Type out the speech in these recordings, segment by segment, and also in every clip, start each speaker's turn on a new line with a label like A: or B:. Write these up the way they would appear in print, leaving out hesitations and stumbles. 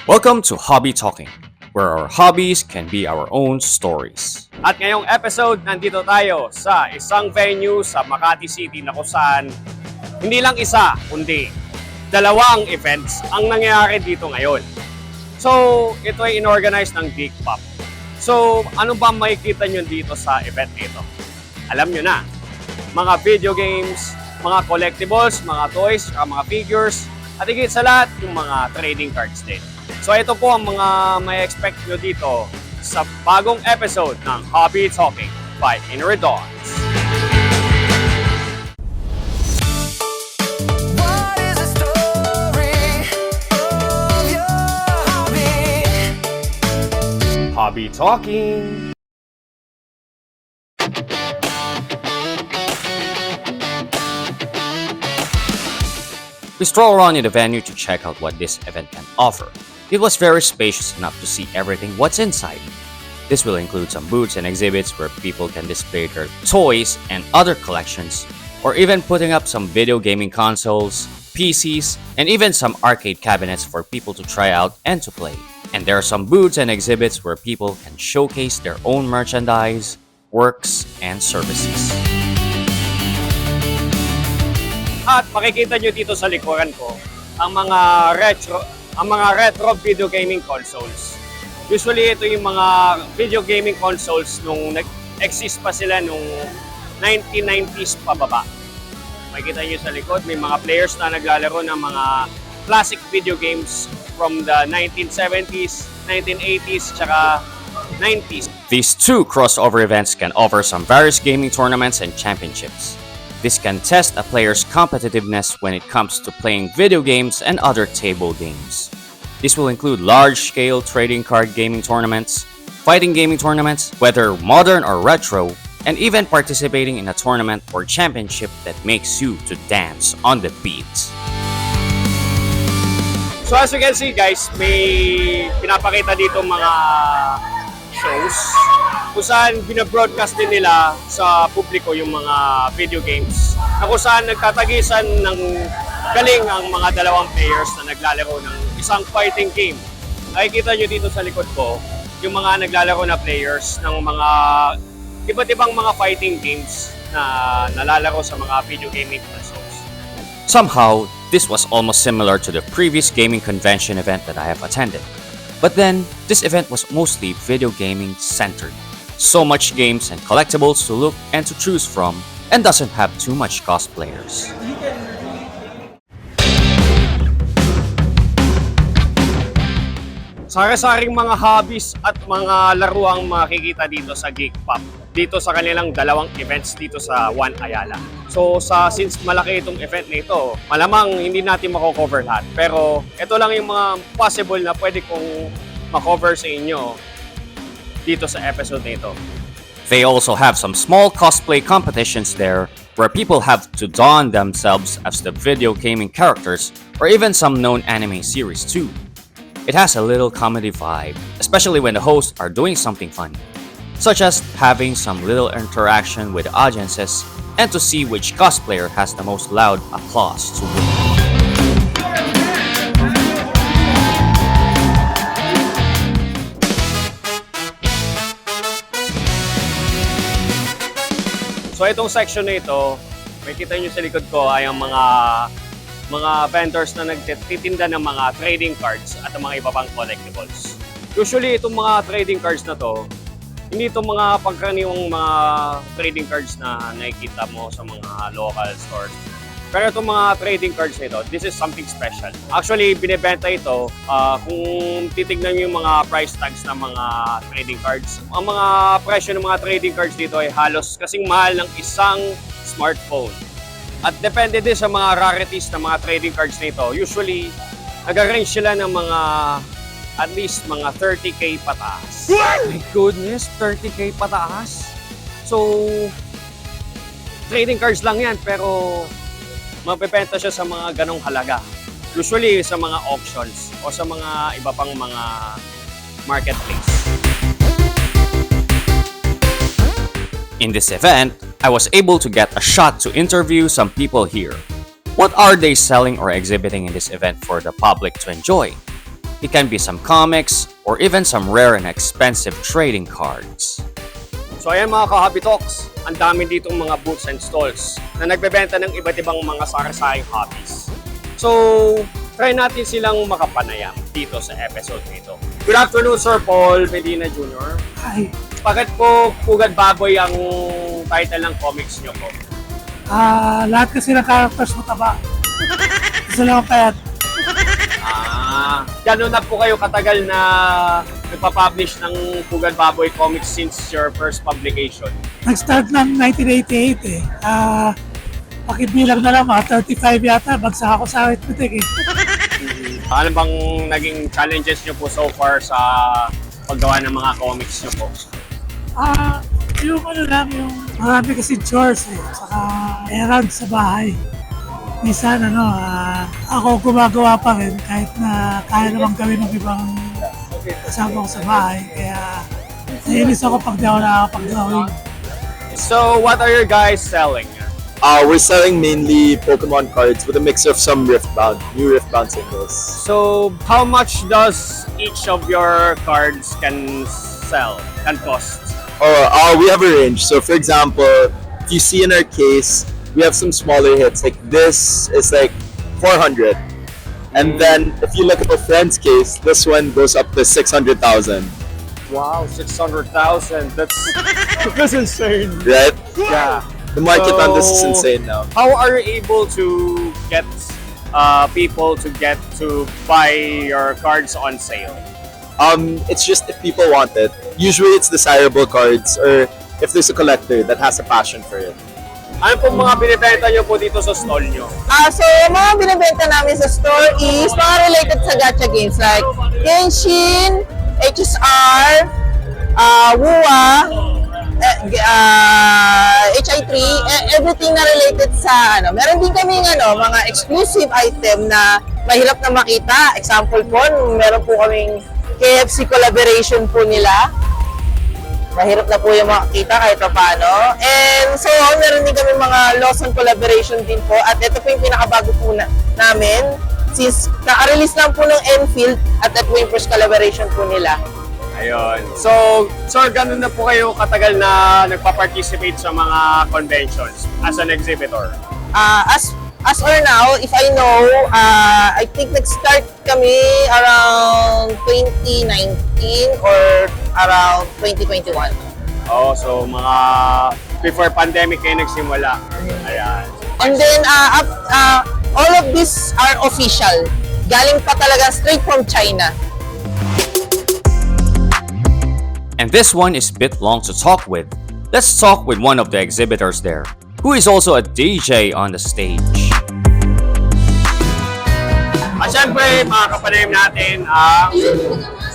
A: Welcome to Hobby Talking, where our hobbies can be our own stories.
B: At ngayong episode, nandito tayo sa isang venue sa Makati City na kung saan hindi lang isa, kundi dalawang events ang nangyayari dito ngayon. So, ito ay inorganize ng Geek+Pop. So, ano ba makikita nyo dito sa event nito? Alam nyo na, mga video games, mga collectibles, mga toys, mga figures, at higit sa lahat, yung mga trading cards din. So ito po ang mga may expect nyo dito sa bagong episode ng Hobby Talking by Inori Donz. Hobby Talking.
A: We stroll around in the venue to check out what this event can offer. It was very spacious enough to see everything what's inside. This will include some booths and exhibits where people can display their toys and other collections, or even putting up some video gaming consoles, PCs, and even some arcade cabinets for people to try out and to play. And there are some booths and exhibits where people can showcase their own merchandise, works, and services.
B: At makikita nyo dito sa likuran ko ang mga retro video gaming consoles. Usually ito yung mga video gaming consoles nung nag-exist pa sila nung 1990s pababa. Makikita nyo sa likod, may mga players na naglalaro ng mga classic video games from the 1970s, 1980s, tsaka 90s.
A: These two crossover events can offer some various gaming tournaments and championships. This can test a player's competitiveness when it comes to playing video games and other table games. This will include large-scale trading card gaming tournaments, fighting gaming tournaments, whether modern or retro, and even participating in a tournament or championship that makes you to dance on the beat.
B: So as you can see guys, may pinapakita dito mga shows kung saan binabroadcast din nila sa publiko yung mga video games na kung saan nagtatagisan ng galing ang mga dalawang players na naglalaro ng isang fighting game. Nakikita nyo dito sa likod ko yung mga naglalaro na players ng mga iba't ibang mga fighting games na nalalaro sa mga video gaming consoles.
A: Somehow, this was almost similar to the previous gaming convention event that I have attended. But then, this event was mostly video gaming centered. So much games and collectibles to look and to choose from, and doesn't have too much cosplayers.
B: Sari-saring mga hobbies at mga laro ang makikita dito sa Geek+Pop. Dito sa kanilang dalawang events dito sa One Ayala. So since malaki itong event na ito, malamang hindi natin mako-cover lahat. Pero ito lang yung mga possible na pwede kong makover sa inyo dito sa episode na ito.
A: They also have some small cosplay competitions there where people have to don themselves as the video gaming characters or even some known anime series too. It has a little comedy vibe, especially when the hosts are doing something funny, such as having some little interaction with the audiences and to see which cosplayer has the most loud applause to win.
B: So itong section na ito, makikita nyo sa likod ko ay ang mga vendors na nagtitinda ng mga trading cards at ang mga iba pang collectibles. Usually itong mga trading cards na to, hindi itong mga pangkaraniwang mga trading cards na nakikita mo sa mga local stores. Pero itong mga trading cards na ito, this is something special. Actually, binibenta ito, kung titignan nyo yung mga price tags ng mga trading cards, ang mga presyo ng mga trading cards dito ay halos kasing mahal ng isang smartphone. At depende din sa mga rarities ng mga trading cards na ito. Usually, nag-range sila ng mga at least mga 30k pataas. My goodness, 30k pataas? So, trading cards lang yan, pero mabibenta siya sa mga ganong halaga. Usually sa mga auctions o sa mga iba pang mga marketplace.
A: In this event, I was able to get a shot to interview some people here. What are they selling or exhibiting in this event for the public to enjoy? It can be some comics or even some rare and expensive trading cards.
B: So ayan mga ka-Hobby-Talks, ang dami ditong mga booths and stalls na nagbebenta ng iba't ibang mga sari-saring hobbies. So, try natin silang makapanayam dito sa episode nito. Good afternoon, Sir Paul Medina Jr.
C: Hi.
B: Bakit po Pugad Baboy ang title ng comics nyo po?
C: Lahat kasi ng characters mataba. Gusto lang payat.
B: Gano'n na po kayo katagal na nagpa-publish ng Pugad Baboy comics since your first publication?
C: Nag-start ng 1988 eh. Pakibilang na lang, mga 35 yata, bagsak ako sa arithmetic eh.
B: Ano bang naging challenges nyo po so far sa paggawa ng mga comics nyo po?
C: Yung ano lang, yung marami kasi chores eh. Saka errands sa bahay. Minsan ako gumagawa pa rin kahit na kaya namang gawin ng ibang kasama ko sa bahay. Kaya nainis ako pag di ako nakakapag-drawing.
B: So, what are you guys selling?
D: We're selling mainly Pokemon cards with a mix of some new Riftbound singles.
B: So, how much does each of your cards can cost?
D: We have a range. So, for example, if you see in our case, we have some smaller hits. Like this is like 400. And then, if you look at the friend's case, this one goes up to 600,000.
B: Wow, 600,000. That's insane.
D: Right?
B: Yeah.
D: The market on this is insane now.
B: How are you able to get people to buy your cards on sale?
D: It's just if people want it. Usually it's desirable cards or if there's a collector that has a passion for it.
B: Ano po mga binibenta nyo po dito sa stall nyo?
E: So, mga binibenta namin sa store is mga related sa gacha games like Genshin, HSR, WUA, HI3, everything na related sa Meron din kaming mga exclusive item na mahirap na makita. Example po, meron po kaming KFC collaboration po nila. Mahirap na po yung makita kahit pa paano. And so, meron din kami mga Lawson collaboration din po. At ito po yung pinakabago po namin. Since naka-release lang po ng Enfield at ito po yung first collaboration po nila.
B: Ayun. So, sir, ganun na po kayo katagal na nagpa-participate sa mga conventions as an exhibitor?
E: As or now, if I know, I think nag-start kami around 2019 or around 2021.
B: Oh, so mga before pandemic kayo nagsimula. Ayan.
E: And then, all of these are official. Galing pa talaga straight from China.
A: And this one is a bit long to talk with. Let's talk with one of the exhibitors there, who is also a DJ on the stage.
B: At syempre, mga kapanayam natin ang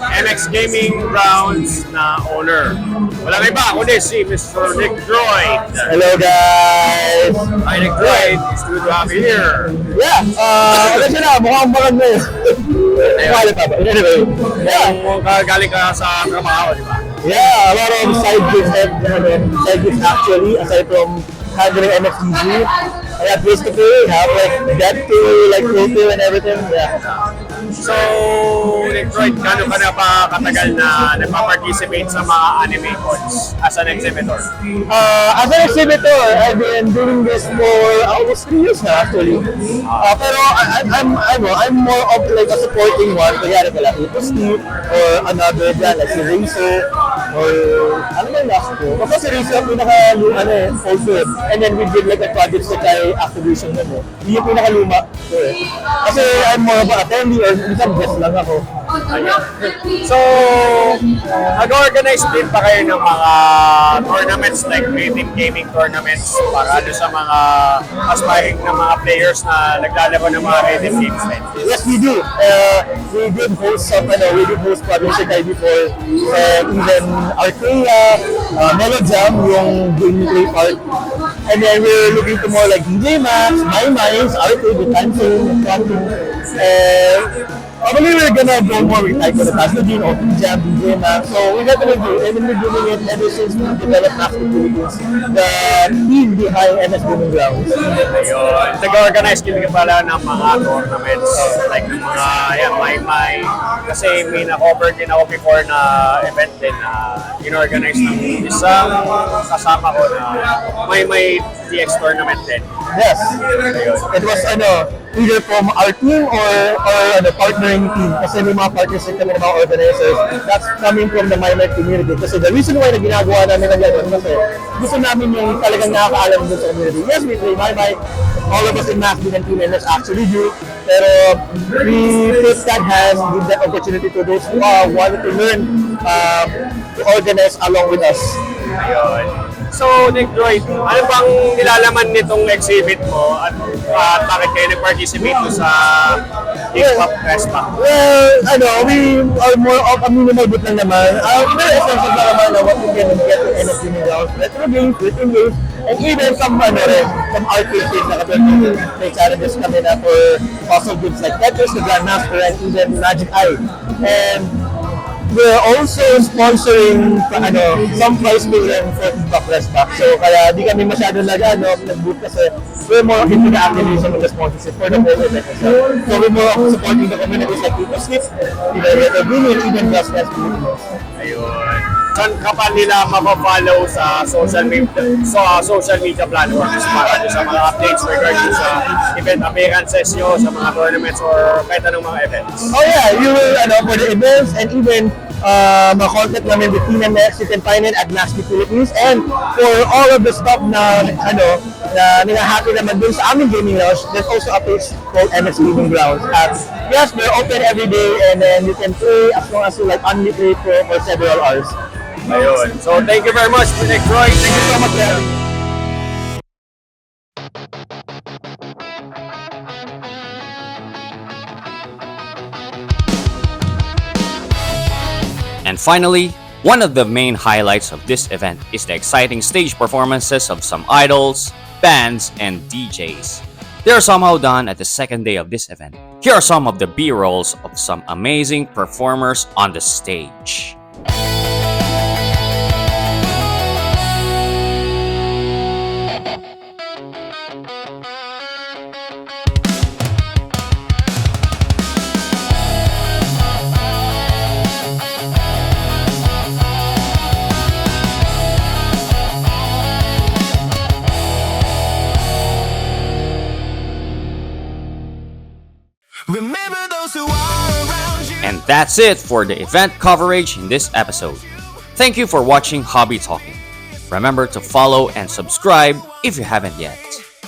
B: MX Gaming Grounds na owner. Walang iba kundi si Mr. Nick Droid.
D: Hello guys!
B: Hi Nick Droid, it's good to have you here.
D: Yeah, ano siya na, mukhang magand mo yun. Anyway,
B: Galing ka sa trabaho, di ba?
D: yeah, a lot of side gigs actually, aside from handling MXDG. I have ways to pay, have like debt to like fulfill and everything, yeah.
B: So, Nick Droid, gano'n ka na ba katagal na nagpa-participate sa mga anime cons as an exhibitor?
D: As an exhibitor, I've been doing this for almost 3 years now actually. Pero I'm more of like a supporting one. Kaya pala, ito Steve or another brand like si Razer or ano yung last ko. Kasi si Razer ang pinaka-luma also. And then we did like a project sa kay Activision nun eh. Hindi yung pinaka-luma. Kasi I'm more of an attendee or minsan guest lang ako.
B: So, nag-organize din pa kayo ng mga tournaments like creative gaming tournaments para sa mga aspiring na mga players na naglalaro ng mga creative games din?
D: Yes, we do. We did host some, we did host projects like before. Even Arcrea, Melojam, yung gameplay part. And then we're looking to more like DJ Max, My Minds, Arcade, with Tansin, probably we're gonna go more with Taiko the Tasudin, Open Jam, DJ Max. So we definitely do. I've been doing it ever since we developed Max Philippines, the team behind MS Gaming Grounds.
B: Ayun. Nag-organize din ka pala ng mga tournaments like ng mga My kasi may na-cover din ako before na event din na in-organize ng isang kasama ko na may TX tournament din.
D: Yes. It was either from our team or partnering team. Kasi may mga partners din kami ng mga organizers. That's coming from the Maymay community. Kasi the reason why na ginagawa namin ng ganun kasi gusto namin yung talagang nakakaalam dun sa community. Yes, we play Maymay. All of us in MAXBEAT and team members actually do. Pero we take that hand, give that opportunity to those who wanted to learn to organize along with us.
B: Ayun. So, Nick Droid, ano bang nilalaman nitong exhibit mo at bakit kayo nag-participate sa Geek+Pop Resbak?
D: Well, we are more of a minimal bit lang naman. Very essential na naman na what we can get to end of the meal. Retro games, written games, and even some arcade games na katulad may challenges kami na for puzzle games like Tetris, the Grandmaster, and even Magic Eye. And we're also sponsoring some prize program for Geek+Pop Resbak. So kaya di kami masyado nag-boot kasi we're more into the activism and the sponsorship for the whole event itself. So we're more of supporting the communities like PICCS, even just as Filipinos.
B: Ayun. Saan ka pa nila mapafollow sa social media platforms para sa mga updates regarding sa event appearances nyo, sa mga tournaments or kahit anong mga events?
D: Oh yeah, you will, for the events and even contact namin with Team MX, you can find it at MAXBEAT Philippines. And for all of the stuff na happy naman dun sa aming gaming lounge, there's also a page called MX Gaming Grounds. Yes, we're open every day and then you can play as long as you like unlimited for several hours.
B: Ayun. So, thank you very much, Nick Droid.
D: Thank you so much, Gary.
A: And finally, one of the main highlights of this event is the exciting stage performances of some idols, bands, and DJs. They are somehow done at the second day of this event. Here are some of the B-rolls of some amazing performers on the stage. And that's it for the event coverage in this episode. Thank you for watching Hobby Talking. Remember to follow and subscribe if you haven't yet.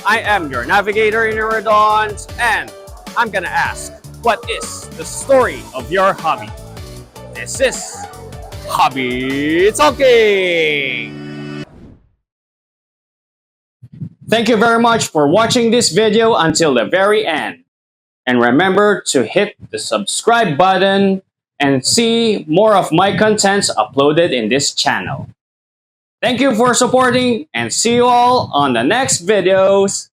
B: I am your navigator, Inori Donz, and I'm gonna ask, what is the story of your hobby? This is Hobby Talking! Thank you very much for watching this video until the very end. And remember to hit the subscribe button and see more of my contents uploaded in this channel. Thank you for supporting and see you all on the next videos.